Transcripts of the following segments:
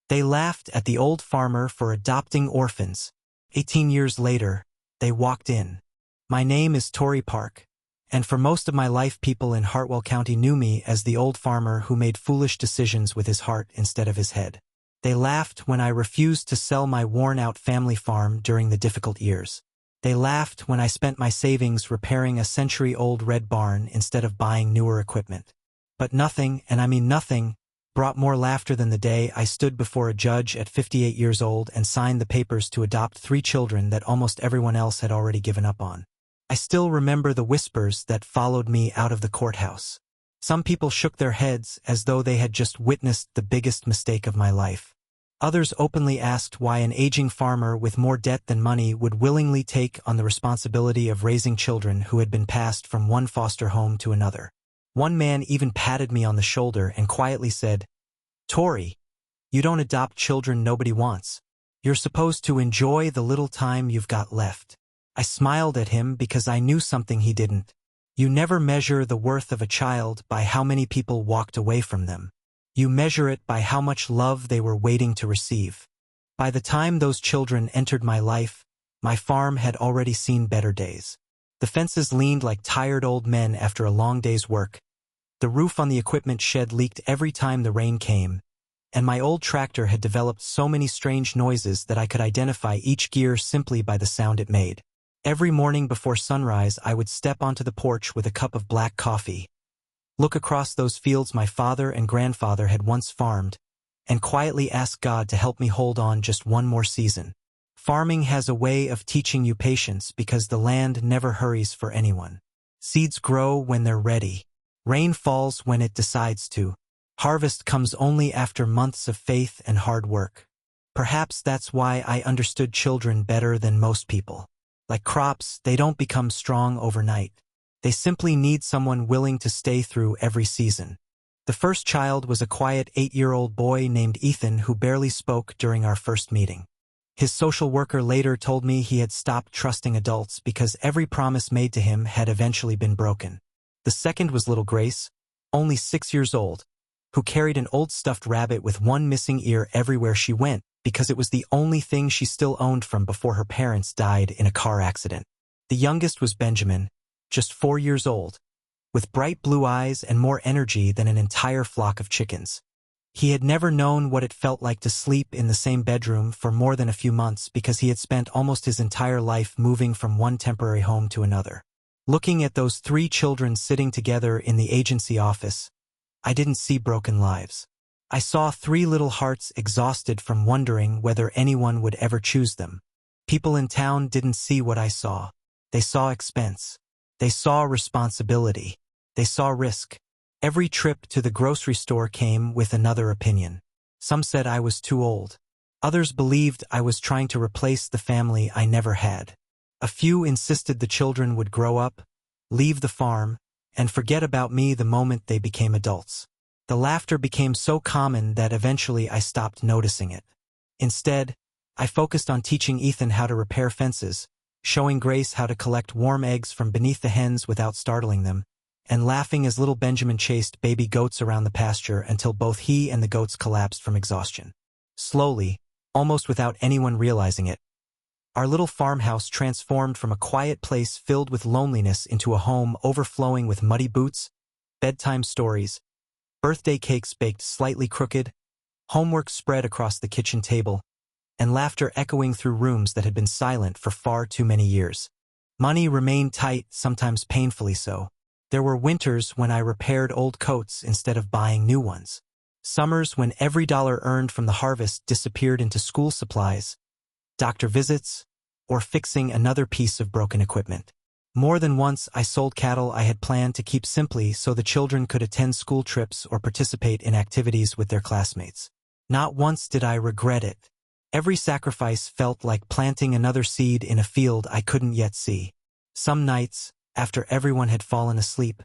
They laughed at the old farmer for adopting orphans. 18 years later, they walked in. My name is Tory Park, and for most of my life people in Hartwell County knew me as the old farmer who made foolish decisions with his heart instead of his head. They laughed when I refused to sell my worn-out family farm during the difficult years. They laughed when I spent my savings repairing a century-old red barn instead of buying newer equipment. But nothing, and I mean nothing, brought more laughter than the day I stood before a judge at 58 years old and signed the papers to adopt 3 children that almost everyone else had already given up on. I still remember the whispers that followed me out of the courthouse. Some people shook their heads as though they had just witnessed the biggest mistake of my life. Others openly asked why an aging farmer with more debt than money would willingly take on the responsibility of raising children who had been passed from one foster home to another. One man even patted me on the shoulder and quietly said, "Tory, you don't adopt children nobody wants. You're supposed to enjoy the little time you've got left." I smiled at him because I knew something he didn't. You never measure the worth of a child by how many people walked away from them. You measure it by how much love they were waiting to receive. By the time those children entered my life, my farm had already seen better days. The fences leaned like tired old men after a long day's work. The roof on the equipment shed leaked every time the rain came, and my old tractor had developed so many strange noises that I could identify each gear simply by the sound it made. Every morning before sunrise, I would step onto the porch with a cup of black coffee, look across those fields my father and grandfather had once farmed, and quietly ask God to help me hold on just one more season. Farming has a way of teaching you patience because the land never hurries for anyone. Seeds grow when they're ready. Rain falls when it decides to. Harvest comes only after months of faith and hard work. Perhaps that's why I understood children better than most people. Like crops, they don't become strong overnight. They simply need someone willing to stay through every season. The first child was a quiet 8-year-old boy named Ethan who barely spoke during our first meeting. His social worker later told me he had stopped trusting adults because every promise made to him had eventually been broken. The second was little Grace, only 6 years old, who carried an old stuffed rabbit with one missing ear everywhere she went because it was the only thing she still owned from before her parents died in a car accident. The youngest was Benjamin, just 4 years old, with bright blue eyes and more energy than an entire flock of chickens. He had never known what it felt like to sleep in the same bedroom for more than a few months because he had spent almost his entire life moving from one temporary home to another. Looking at those 3 children sitting together in the agency office, I didn't see broken lives. I saw 3 little hearts exhausted from wondering whether anyone would ever choose them. People in town didn't see what I saw. They saw expense. They saw responsibility. They saw risk. Every trip to the grocery store came with another opinion. Some said I was too old. Others believed I was trying to replace the family I never had. A few insisted the children would grow up, leave the farm, and forget about me the moment they became adults. The laughter became so common that eventually I stopped noticing it. Instead, I focused on teaching Ethan how to repair fences, showing Grace how to collect warm eggs from beneath the hens without startling them, and laughing as little Benjamin chased baby goats around the pasture until both he and the goats collapsed from exhaustion. Slowly, almost without anyone realizing it, our little farmhouse transformed from a quiet place filled with loneliness into a home overflowing with muddy boots, bedtime stories, birthday cakes baked slightly crooked, homework spread across the kitchen table, and laughter echoing through rooms that had been silent for far too many years. Money remained tight, sometimes painfully so. There were winters when I repaired old coats instead of buying new ones. Summers when every dollar earned from the harvest disappeared into school supplies, doctor visits, or fixing another piece of broken equipment. More than once I sold cattle I had planned to keep simply so the children could attend school trips or participate in activities with their classmates. Not once did I regret it. Every sacrifice felt like planting another seed in a field I couldn't yet see. Some nights, after everyone had fallen asleep,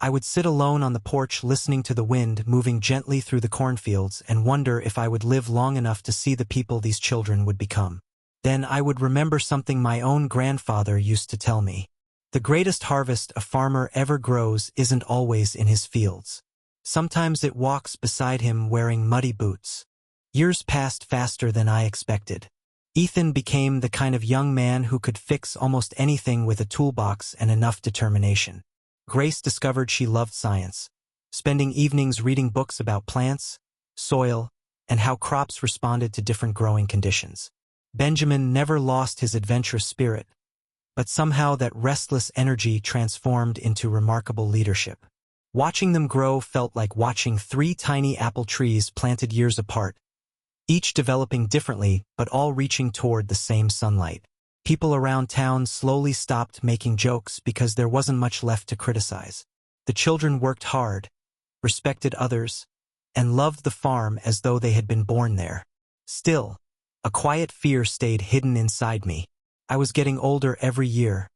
I would sit alone on the porch listening to the wind moving gently through the cornfields and wonder if I would live long enough to see the people these children would become. Then I would remember something my own grandfather used to tell me. The greatest harvest a farmer ever grows isn't always in his fields. Sometimes it walks beside him wearing muddy boots. Years passed faster than I expected. Ethan became the kind of young man who could fix almost anything with a toolbox and enough determination. Grace discovered she loved science, spending evenings reading books about plants, soil, and how crops responded to different growing conditions. Benjamin never lost his adventurous spirit, but somehow that restless energy transformed into remarkable leadership. Watching them grow felt like watching 3 tiny apple trees planted years apart, each developing differently but all reaching toward the same sunlight. People around town slowly stopped making jokes because there wasn't much left to criticize. The children worked hard, respected others, and loved the farm as though they had been born there. Still, a quiet fear stayed hidden inside me. I was getting older every year,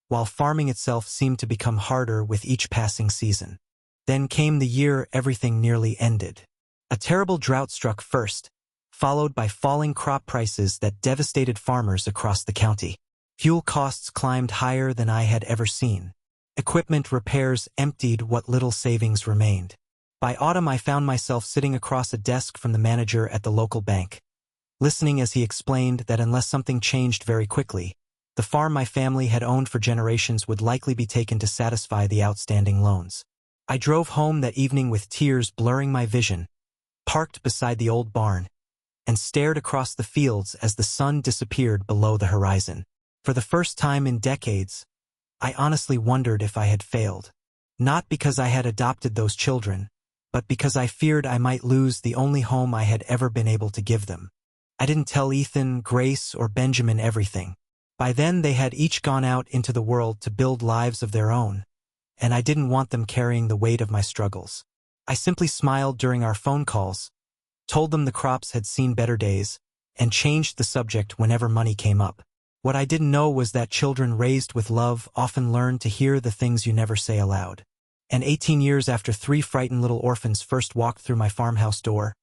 while farming itself seemed to become harder with each passing season. Then came the year everything nearly ended. A terrible drought struck first, followed by falling crop prices that devastated farmers across the county. Fuel costs climbed higher than I had ever seen. Equipment repairs emptied what little savings remained. By autumn, I found myself sitting across a desk from the manager at the local bank, listening as he explained that unless something changed very quickly, the farm my family had owned for generations would likely be taken to satisfy the outstanding loans. I drove home that evening with tears blurring my vision, parked beside the old barn, and stared across the fields as the sun disappeared below the horizon. For the first time in decades, I honestly wondered if I had failed. Not because I had adopted those children, but because I feared I might lose the only home I had ever been able to give them. I didn't tell Ethan, Grace, or Benjamin everything. By then they had each gone out into the world to build lives of their own, and I didn't want them carrying the weight of my struggles. I simply smiled during our phone calls, told them the crops had seen better days, and changed the subject whenever money came up. What I didn't know was that children raised with love often learn to hear the things you never say aloud. And 18 years after 3 frightened little orphans first walked through my farmhouse door,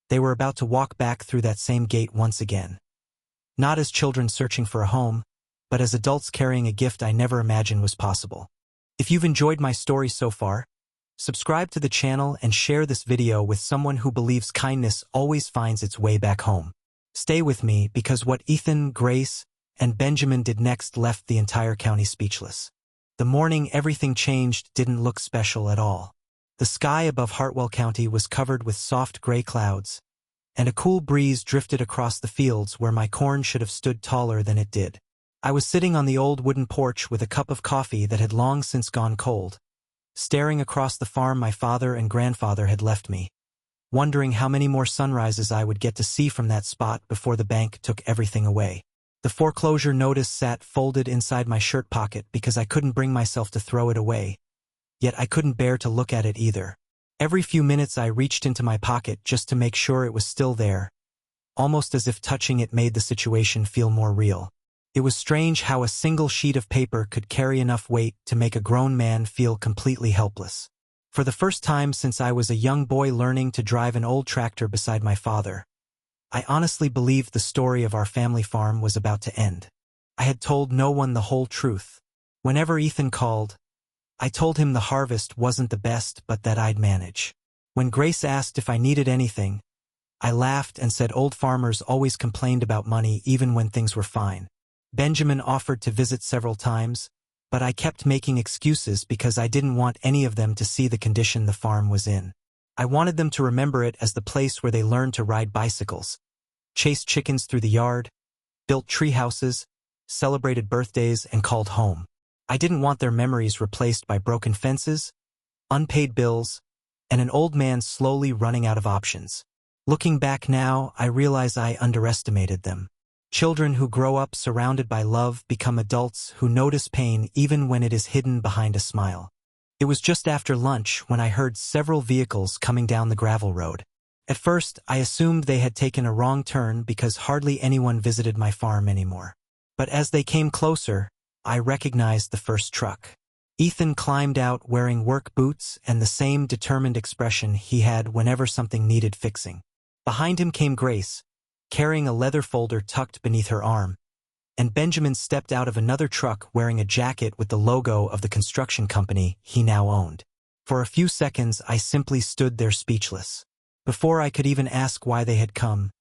they were about to walk back through that same gate once again. Not as children searching for a home, but as adults carrying a gift I never imagined was possible. If you've enjoyed my story so far, subscribe to the channel and share this video with someone who believes kindness always finds its way back home. Stay with me because what Ethan, Grace, and Benjamin did next left the entire county speechless. The morning everything changed didn't look special at all. The sky above Hartwell County was covered with soft gray clouds, and a cool breeze drifted across the fields where my corn should have stood taller than it did. I was sitting on the old wooden porch with a cup of coffee that had long since gone cold, staring across the farm my father and grandfather had left me, wondering how many more sunrises I would get to see from that spot before the bank took everything away. The foreclosure notice sat folded inside my shirt pocket because I couldn't bring myself to throw it away, yet I couldn't bear to look at it either. Every few minutes I reached into my pocket just to make sure it was still there, almost as if touching it made the situation feel more real. It was strange how a single sheet of paper could carry enough weight to make a grown man feel completely helpless. For the first time since I was a young boy learning to drive an old tractor beside my father, I honestly believed the story of our family farm was about to end. I had told no one the whole truth. Whenever Ethan called, I told him the harvest wasn't the best but that I'd manage. When Grace asked if I needed anything, I laughed and said old farmers always complained about money even when things were fine. Benjamin offered to visit several times, but I kept making excuses because I didn't want any of them to see the condition the farm was in. I wanted them to remember it as the place where they learned to ride bicycles, chased chickens through the yard, built tree houses, celebrated birthdays, and called home. I didn't want their memories replaced by broken fences, unpaid bills, and an old man slowly running out of options. Looking back now, I realize I underestimated them. Children who grow up surrounded by love become adults who notice pain even when it is hidden behind a smile. It was just after lunch when I heard several vehicles coming down the gravel road. At first, I assumed they had taken a wrong turn because hardly anyone visited my farm anymore. But as they came closer, I recognized the first truck. Ethan climbed out wearing work boots and the same determined expression he had whenever something needed fixing. Behind him came Grace, carrying a leather folder tucked beneath her arm, and Benjamin stepped out of another truck wearing a jacket with the logo of the construction company he now owned. For a few seconds, I simply stood there speechless. Before I could even ask why they had come,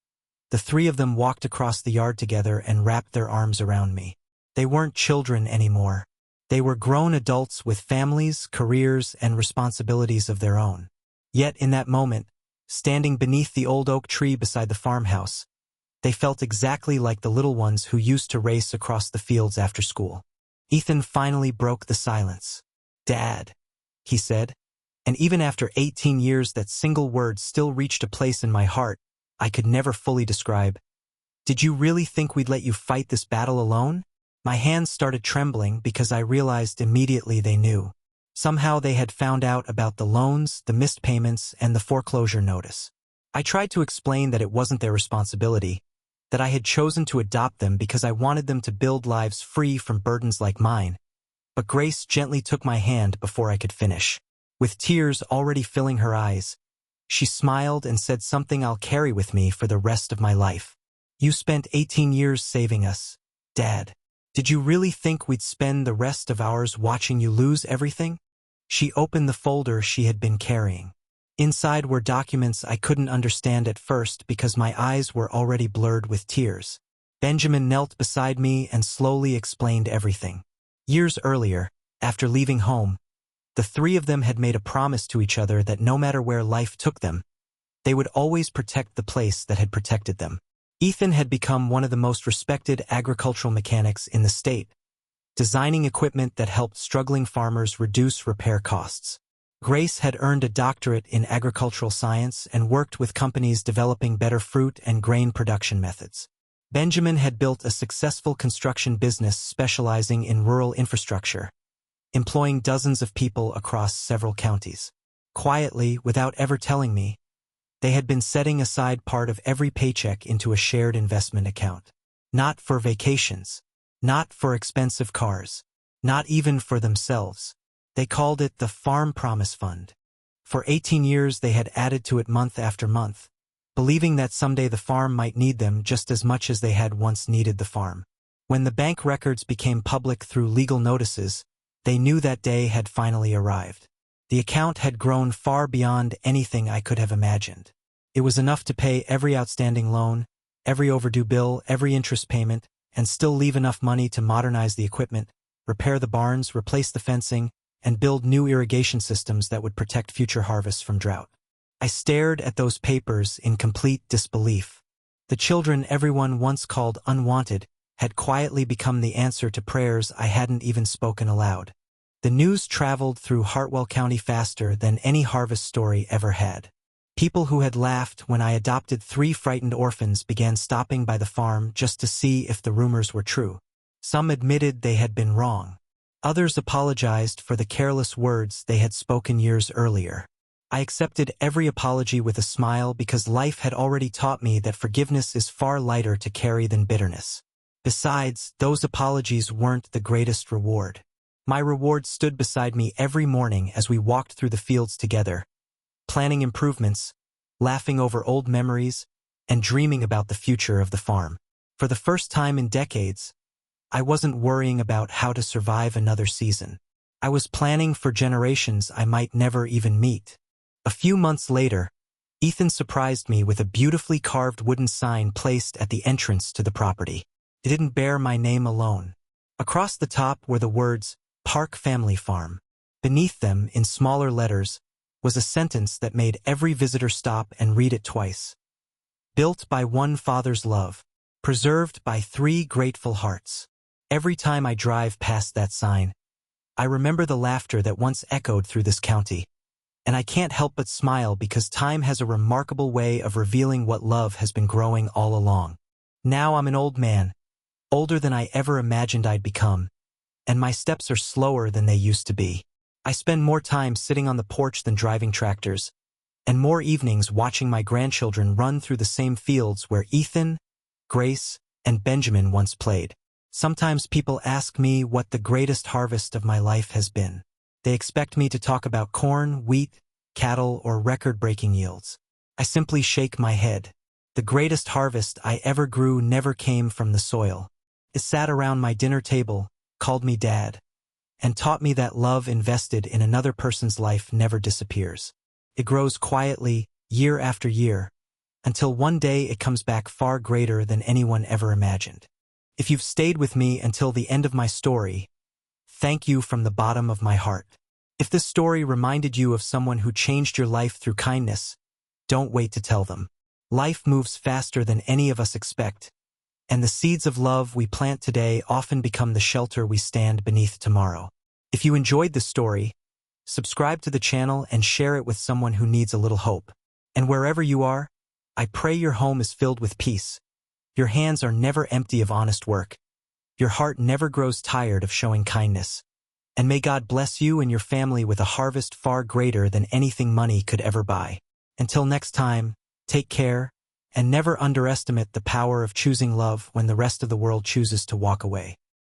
the three of them walked across the yard together and wrapped their arms around me. They weren't children anymore. They were grown adults with families, careers, and responsibilities of their own. Yet in that moment, standing beneath the old oak tree beside the farmhouse, they felt exactly like the little ones who used to race across the fields after school. Ethan finally broke the silence. "Dad," he said, and even after 18 years that single word still reached a place in my heart I could never fully describe. "Did you really think we'd let you fight this battle alone?" My hands started trembling because I realized immediately they knew. Somehow they had found out about the loans, the missed payments, and the foreclosure notice. I tried to explain that it wasn't their responsibility, that I had chosen to adopt them because I wanted them to build lives free from burdens like mine. But Grace gently took my hand before I could finish. With tears already filling her eyes, she smiled and said something I'll carry with me for the rest of my life. "You spent 18 years saving us, Dad. Did you really think we'd spend the rest of ours watching you lose everything?" She opened the folder she had been carrying. Inside were documents I couldn't understand at first because my eyes were already blurred with tears. Benjamin knelt beside me and slowly explained everything. Years earlier, after leaving home, the three of them had made a promise to each other that no matter where life took them, they would always protect the place that had protected them. Ethan had become one of the most respected agricultural mechanics in the state, designing equipment that helped struggling farmers reduce repair costs. Grace had earned a doctorate in agricultural science and worked with companies developing better fruit and grain production methods. Benjamin had built a successful construction business specializing in rural infrastructure, employing dozens of people across several counties. Quietly, without ever telling me, they had been setting aside part of every paycheck into a shared investment account. Not for vacations, not for expensive cars, not even for themselves. They called it the Farm Promise Fund. For 18 years they had added to it month after month, believing that someday the farm might need them just as much as they had once needed the farm. When the bank records became public through legal notices, they knew that day had finally arrived. The account had grown far beyond anything I could have imagined. It was enough to pay every outstanding loan, every overdue bill, every interest payment, and still leave enough money to modernize the equipment, repair the barns, replace the fencing, and build new irrigation systems that would protect future harvests from drought. I stared at those papers in complete disbelief. The children everyone once called unwanted had quietly become the answer to prayers I hadn't even spoken aloud. The news traveled through Hartwell County faster than any harvest story ever had. People who had laughed when I adopted 3 frightened orphans began stopping by the farm just to see if the rumors were true. Some admitted they had been wrong. Others apologized for the careless words they had spoken years earlier. I accepted every apology with a smile because life had already taught me that forgiveness is far lighter to carry than bitterness. Besides, those apologies weren't the greatest reward. My reward stood beside me every morning as we walked through the fields together, planning improvements, laughing over old memories, and dreaming about the future of the farm. For the first time in decades, I wasn't worrying about how to survive another season. I was planning for generations I might never even meet. A few months later, Ethan surprised me with a beautifully carved wooden sign placed at the entrance to the property. It didn't bear my name alone. Across the top were the words, "Park Family Farm." Beneath them, in smaller letters, was a sentence that made every visitor stop and read it twice. "Built by one father's love, preserved by 3 grateful hearts." Every time I drive past that sign, I remember the laughter that once echoed through this county, and I can't help but smile because time has a remarkable way of revealing what love has been growing all along. Now I'm an old man, older than I ever imagined I'd become, and my steps are slower than they used to be. I spend more time sitting on the porch than driving tractors, and more evenings watching my grandchildren run through the same fields where Ethan, Grace, and Benjamin once played. Sometimes people ask me what the greatest harvest of my life has been. They expect me to talk about corn, wheat, cattle, or record-breaking yields. I simply shake my head. The greatest harvest I ever grew never came from the soil. It sat around my dinner table, called me Dad, and taught me that love invested in another person's life never disappears. It grows quietly, year after year, until one day it comes back far greater than anyone ever imagined. If you've stayed with me until the end of my story, thank you from the bottom of my heart. If this story reminded you of someone who changed your life through kindness, don't wait to tell them. Life moves faster than any of us expect, and the seeds of love we plant today often become the shelter we stand beneath tomorrow. If you enjoyed this story, subscribe to the channel and share it with someone who needs a little hope. And wherever you are, I pray your home is filled with peace. Your hands are never empty of honest work. Your heart never grows tired of showing kindness. And may God bless you and your family with a harvest far greater than anything money could ever buy. Until next time, take care, and never underestimate the power of choosing love when the rest of the world chooses to walk away.